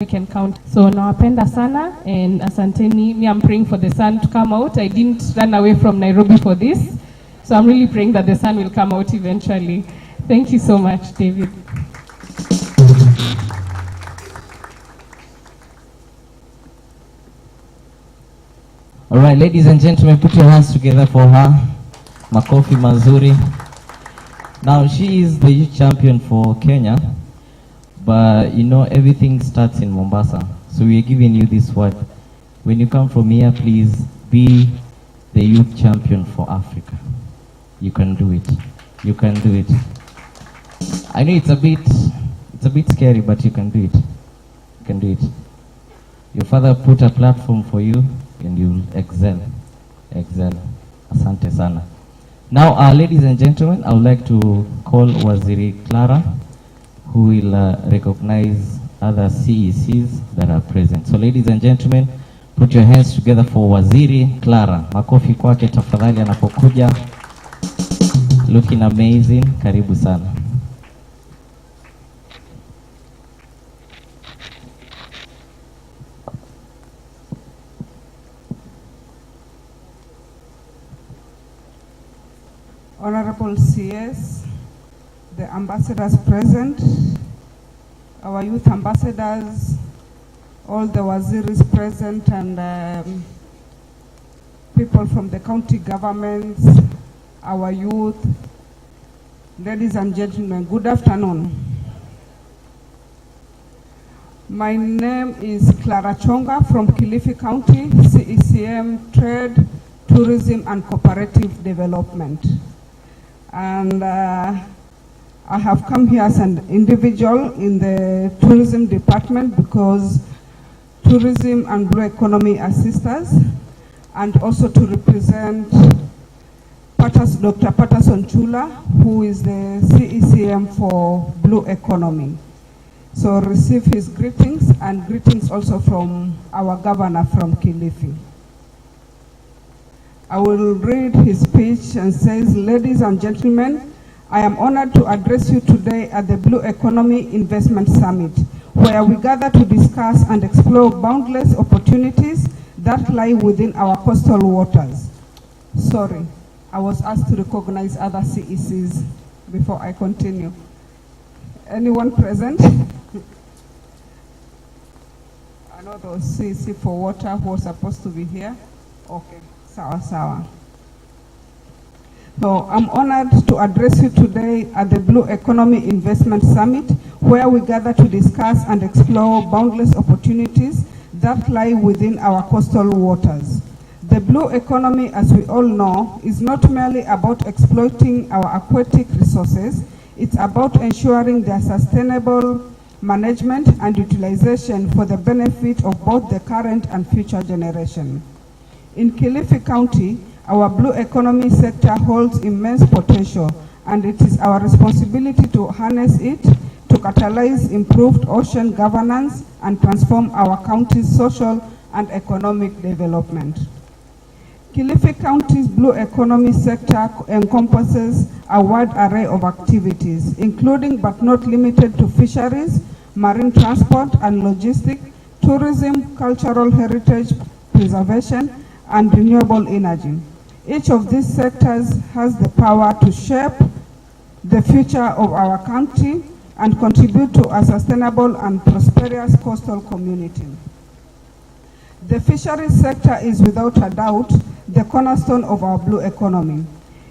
we can count. So nawapenda sana and asanteni. Me, I'm praying for the sun to come out. I didn't run away from Nairobi for this. So I'm really praying that the sun will come out eventually. Thank you so much, David. All right, ladies and gentlemen, put your hands together for her. Makofi mazuri. Now, she is the youth champion for Kenya, but you know, everything starts in Mombasa. So we are giving you this word. When you come from here, please be the youth champion for Africa. You can do it. You can do it. I know it's a bit scary, but you can do it. You can do it. Your father put a platform for you, and you'll excel. Excel. Asante sana. Now, ladies and gentlemen, I would like to call Waziri Clara, who will recognize other CECs that are present. So, ladies and gentlemen, put your hands together for Waziri Clara. Makofi kwake tafadhali anapokuja. Looking amazing. Karibu sana. Honorable CS, the ambassadors present, our youth ambassadors, all the waziris present, and people from the county governments, our youth, ladies and gentlemen, good afternoon. My name is Clara Chonga from Kilifi County, CECM Trade, Tourism and Cooperative Development. And I have come here as an individual in the tourism department because tourism and blue economy are sisters, and also to represent Dr. Patterson Chula, who is the CECM for blue economy. So receive his greetings, and greetings also from our governor from Kilifi. I will read his speech and says, ladies and gentlemen, I am honored to address you today at the Blue Economy Investment Summit, where we gather to discuss and explore boundless opportunities that lie within our coastal waters. Sorry, I was asked to recognize other CECs before I continue. Anyone present? I know there was CEC for water who was supposed to be here. Okay. Sawa. So I'm honored to address you today at the Blue Economy Investment Summit, where we gather to discuss and explore boundless opportunities that lie within our coastal waters. The blue economy, as we all know, is not merely about exploiting our aquatic resources, it's about ensuring their sustainable management and utilization for the benefit of both the current and future generation. In Kilifi County, our blue economy sector holds immense potential, and it is our responsibility to harness it to catalyze improved ocean governance and transform our county's social and economic development. Kilifi County's blue economy sector encompasses a wide array of activities, including but not limited to fisheries, marine transport and logistics, tourism, cultural heritage preservation, and renewable energy. Each of these sectors has the power to shape the future of our county and contribute to a sustainable and prosperous coastal community. The fisheries sector is without a doubt the cornerstone of our blue economy.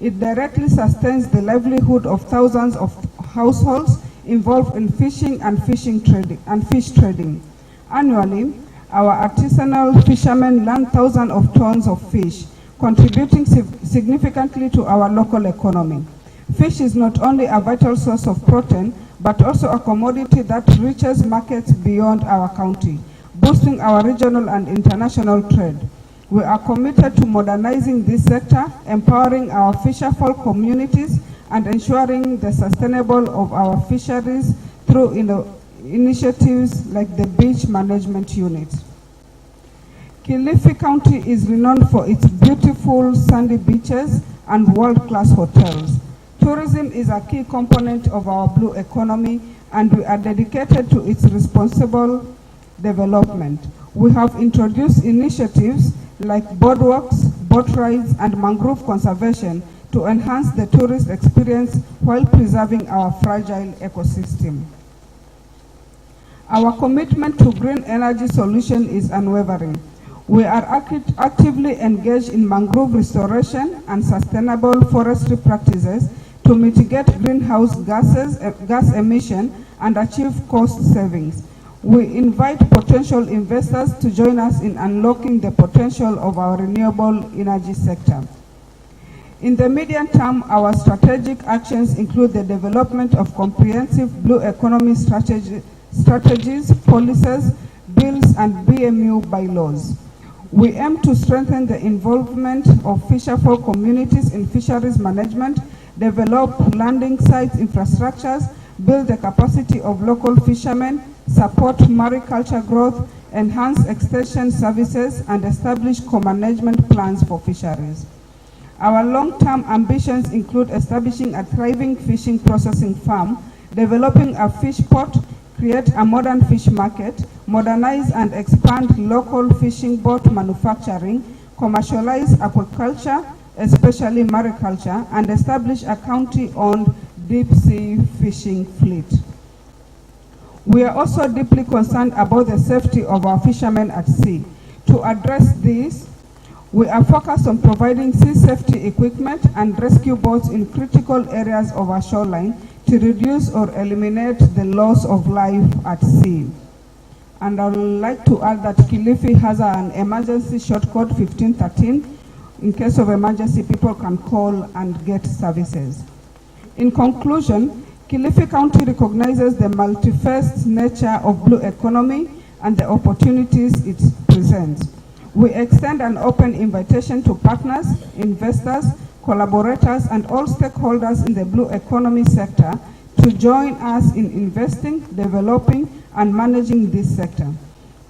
It directly sustains the livelihood of thousands of households involved in fishing and fish trading. Annually, our artisanal fishermen land thousands of tons of fish, contributing significantly to our local economy. Fish is not only a vital source of protein, but also a commodity that reaches markets beyond our county, boosting our regional and international trade. We are committed to modernizing this sector, empowering our fisherfolk communities, and ensuring the sustainability of our fisheries through initiatives like the Beach Management Unit. Kilifi County is renowned for its beautiful sandy beaches and world-class hotels. Tourism is a key component of our blue economy, and we are dedicated to its responsible development. We have introduced initiatives like boardwalks, boat rides, and mangrove conservation to enhance the tourist experience while preserving our fragile ecosystem. Our commitment to green energy solution is unwavering. We are actively engaged in mangrove restoration and sustainable forestry practices to mitigate greenhouse gas emission and achieve cost savings. We invite potential investors to join us in unlocking the potential of our renewable energy sector. In the medium term, our strategic actions include the development of comprehensive blue economy strategies, policies, bills, and BMU bylaws. We aim to strengthen the involvement of fisherfolk communities in fisheries management, develop landing sites infrastructures, build the capacity of local fishermen, support mariculture growth, enhance extension services, and establish co-management plans for fisheries. Our long-term ambitions include establishing a thriving fishing processing farm, developing a fish port, create a modern fish market, modernize and expand local fishing boat manufacturing, commercialize aquaculture, especially mariculture, and establish a county-owned deep-sea fishing fleet. We are also deeply concerned about the safety of our fishermen at sea. To address this, we are focused on providing sea safety equipment and rescue boats in critical areas of our shoreline to reduce or eliminate the loss of life at sea. And I would like to add that Kilifi has an emergency short code 1513. In case of emergency, people can call and get services. In conclusion, Kilifi County recognizes the multi-faced nature of blue economy and the opportunities it presents. We extend an open invitation to partners, investors, collaborators, and all stakeholders in the blue economy sector to join us in investing, developing, and managing this sector.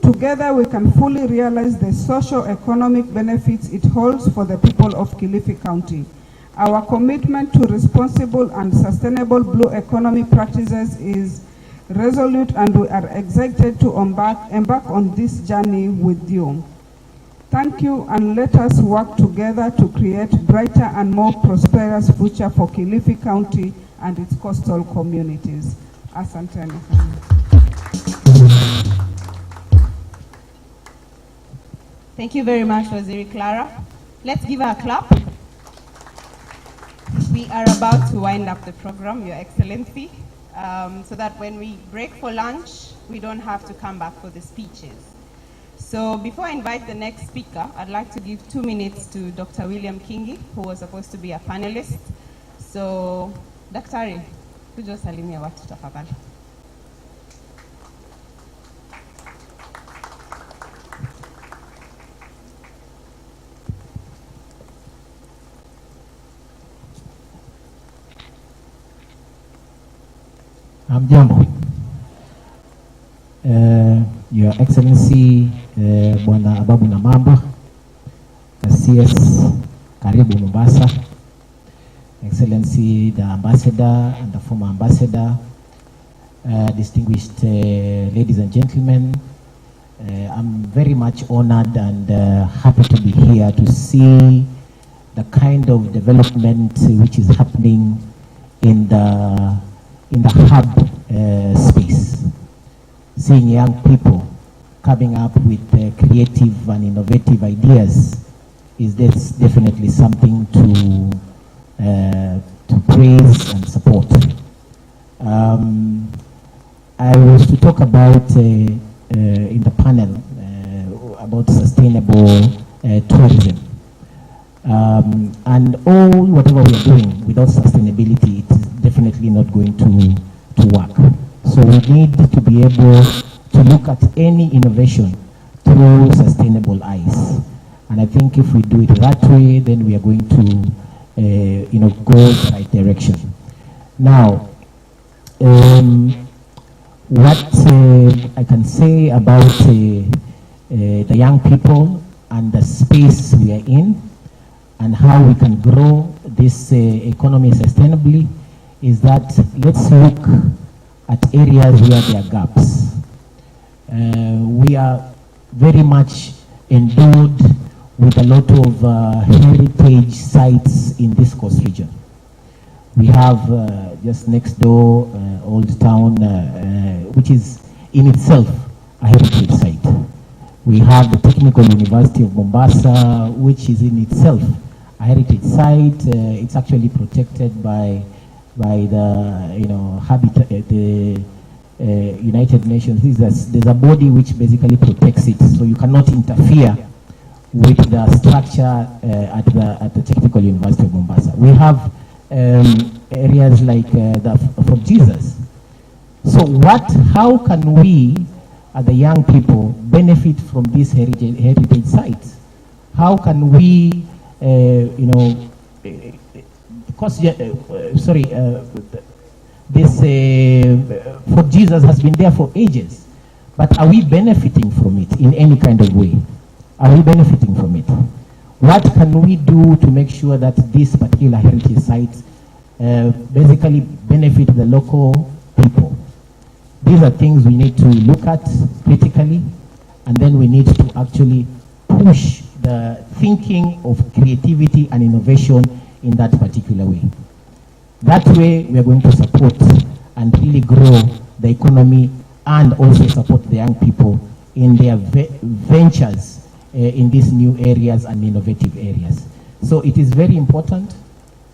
Together, we can fully realize the socio-economic benefits it holds for the people of Kilifi County. Our commitment to responsible and sustainable blue economy practices is resolute, and we are excited to embark on this journey with you. Thank you, and let us work together to create brighter and more prosperous future for Kilifi County and its coastal communities. Asanteni. Thank you very much, Waziri Clara. Let's give her a clap. We are about to wind up the program, Your Excellency, so that when we break for lunch, we don't have to come back for the speeches. So before I invite the next speaker, I'd like to give 2 minutes to Dr. William Kingi, who was supposed to be a panelist. So, Daktari, kuja salimia watu tafadhali. Jambo. Your Excellency Bwana Ababu Namamba, CS Karibu Mombasa, Excellency the Ambassador and the former Ambassador, distinguished ladies and gentlemen, I'm very much honored and happy to be here to see the kind of development which is happening in the hub space. Seeing young people coming up with creative and innovative ideas is definitely something to praise and support. I was to talk about in the panel about sustainable tourism. And whatever we are doing without sustainability, it is definitely not going to work. So we need to be able to look at any innovation through sustainable eyes. And I think if we do it that way, then we are going to go the right direction. Now, what I can say about the young people and the space we are in and how we can grow this economy sustainably is that let's look at areas where there are gaps. We are very much endowed with a lot of heritage sites in this coast region. We have just next door Old Town, which is in itself a heritage site. We have the Technical University of Mombasa, which is in itself a heritage site. It's actually protected by the habitat, the United Nations. There's a body which basically protects it, so you cannot interfere with the structure at the Technical University of Mombasa. We have areas like the Fort Jesus. So how can we, as the young people, benefit from these heritage sites? How can we, this Fort Jesus has been there for ages, but are we benefiting from it in any kind of way? Are we benefiting from it? What can we do to make sure that this particular heritage sites basically benefit the local people? These are things we need to look at critically, and then we need to actually push the thinking of creativity and innovation in that particular way. That way, we are going to support and really grow the economy and also support the young people in their ventures in these new areas and innovative areas. So it is very important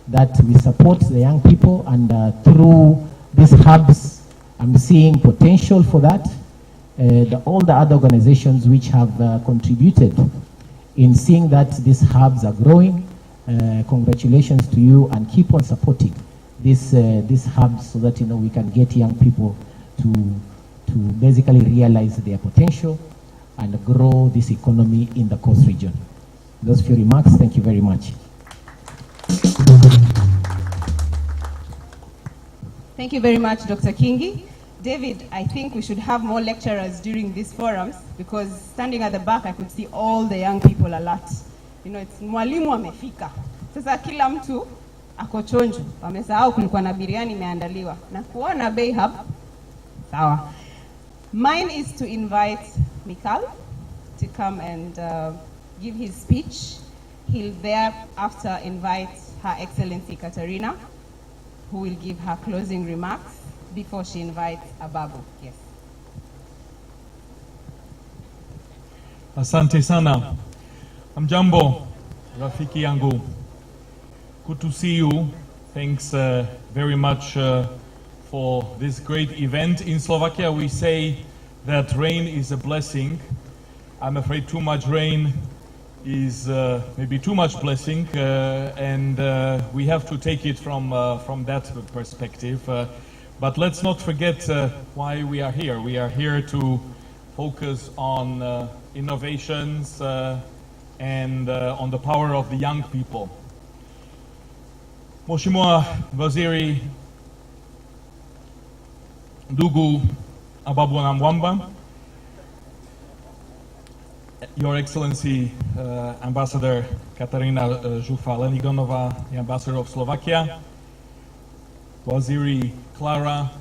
that we support the young people, and through these hubs, I'm seeing potential for that. All the other organizations which have contributed in seeing that these hubs are growing, congratulations to you, and keep on supporting these hubs so that we can get young people to basically realize their potential and grow this economy in the coast region. Those few remarks. Thank you very much. Thank you very much, Dr. Kingi. David, I think we should have more lecturers during these forums, because standing at the back, I could see all the young people alert. It's mwalimu amefika. Sasa kila mtu ako chonjo. Wamesahau kulikuwa na biriani imeandaliwa. Na kuona Bay Hub. Sawa. Mine is to invite Mikal to come and give his speech. He'll thereafter invite Her Excellency Katarina, who will give her closing remarks before she invites Ababu. Yes. Asante sana. Amjambo, rafiki yangu. Good to see you. Thanks very much for this great event. In Slovakia, we say that rain is a blessing. I'm afraid too much rain is maybe too much blessing, and we have to take it from that perspective. But let's not forget why we are here. We are here to focus on innovations and on the power of the young people. Mheshimiwa Waziri Ndugu Ababu Namwamba, Your Excellency Ambassador Katarina Żuchwa-Lenigonova, the Ambassador of Slovakia, Waziri Clara,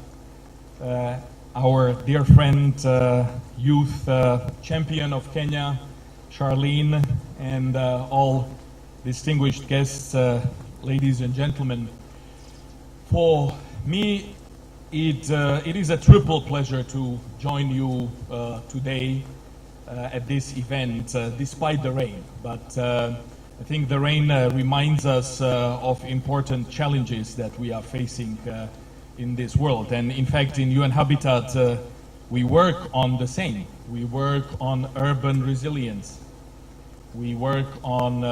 our dear friend, youth champion of Kenya, Charlene, and all distinguished guests, ladies and gentlemen. For me, it is a triple pleasure to join you today at this event, despite the rain. But I think the rain reminds us of important challenges that we are facing in this world. And in fact, in UN Habitat, we work on the same. We work on urban resilience. We work on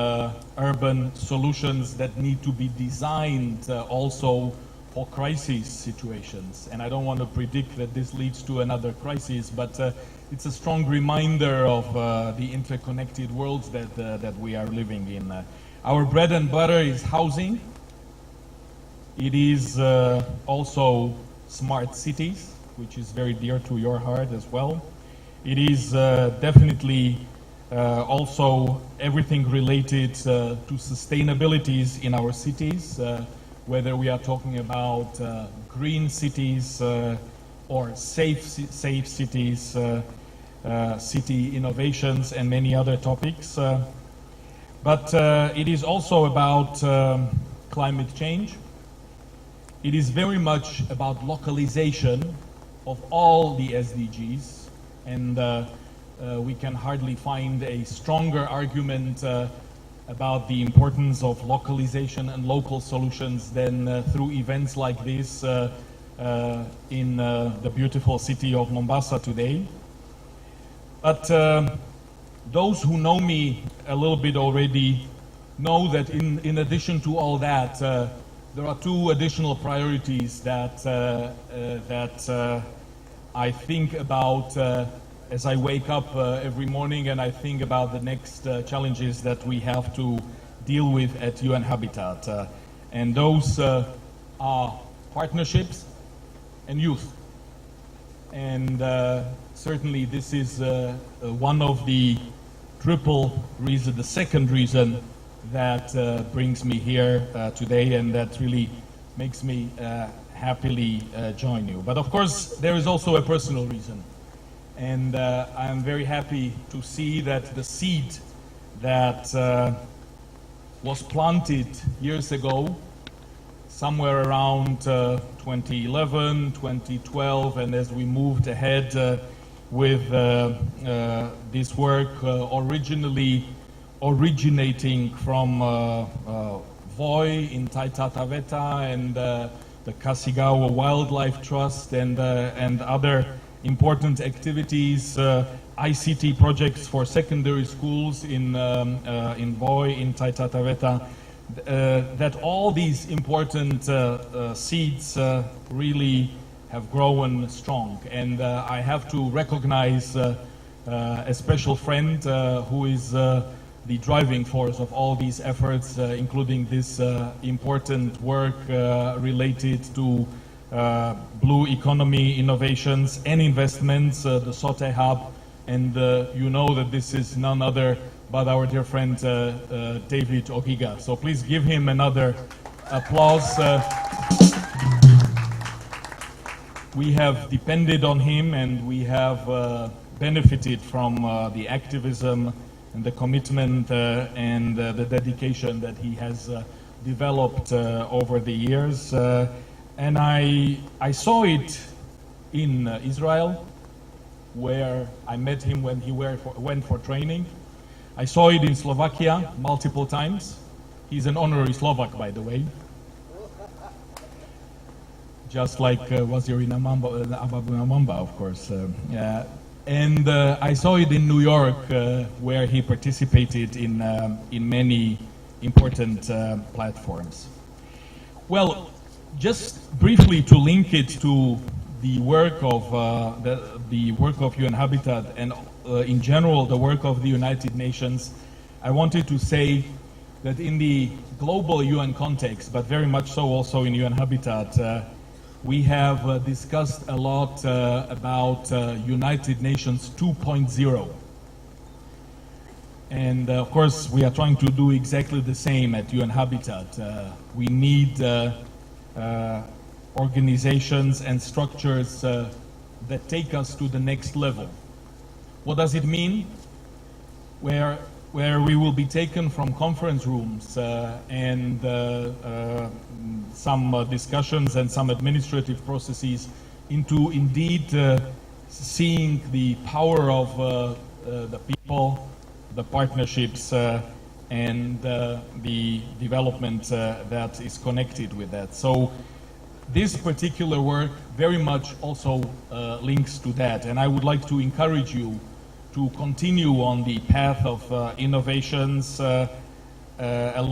urban solutions that need to be designed also for crisis situations. And I don't want to predict that this leads to another crisis, but it's a strong reminder of the interconnected worlds that we are living in. Our bread and butter is housing. It is also smart cities, which is very dear to your heart as well. It is definitely also everything related to sustainabilities in our cities, whether we are talking about green cities or safe cities. city innovations, and many other topics. But it is also about climate change. It is very much about localization of all the SDGs, and we can hardly find a stronger argument about the importance of localization and local solutions than through events like this in the beautiful city of Mombasa today. But those who know me a little bit already know that in addition to all that, there are two additional priorities that I think about as I wake up every morning, and I think about the next challenges that we have to deal with at UN Habitat. And those are partnerships and youth. And certainly this is one of the triple reasons, the second reason that brings me here today, and that really makes me happily join you. But of course, there is also a personal reason. And I'm very happy to see that the seed that was planted years ago, somewhere around 2011, 2012, and as we moved ahead with this work originally originating from Voi in Taita Taveta and the Kasigawa Wildlife Trust and other important activities, ICT projects for secondary schools in Voi, in Taita Taveta, that all these important seeds really have grown strong. And I have to recognize a special friend who is the driving force of all these efforts, including this important work related to blue economy innovations and investments, the SOTE Hub, and you know that this is none other but our dear friend David Ogiga. So please give him another applause. We have depended on him, and we have benefited from the activism and the commitment and the dedication that he has developed over the years. And I saw it in Israel, where I met him when he went for training. I saw it in Slovakia multiple times. He's an honorary Slovak, by the way. Just like Waziri Namamba, of course. And I saw it in New York, where he participated in many important platforms. Well, just briefly to link it to the work of the work of UN Habitat and in general the work of the United Nations, I wanted to say that in the global UN context, but very much so also in UN Habitat, we have discussed a lot about United Nations 2.0. And of course, we are trying to do exactly the same at UN Habitat. We need organizations and structures that take us to the next level. What does it mean? Where we will be taken from conference rooms and some discussions and some administrative processes into indeed seeing the power of the people, the partnerships, and the development that is connected with that. So this particular work very much also links to that, and I would like to encourage you to continue on the path of innovations along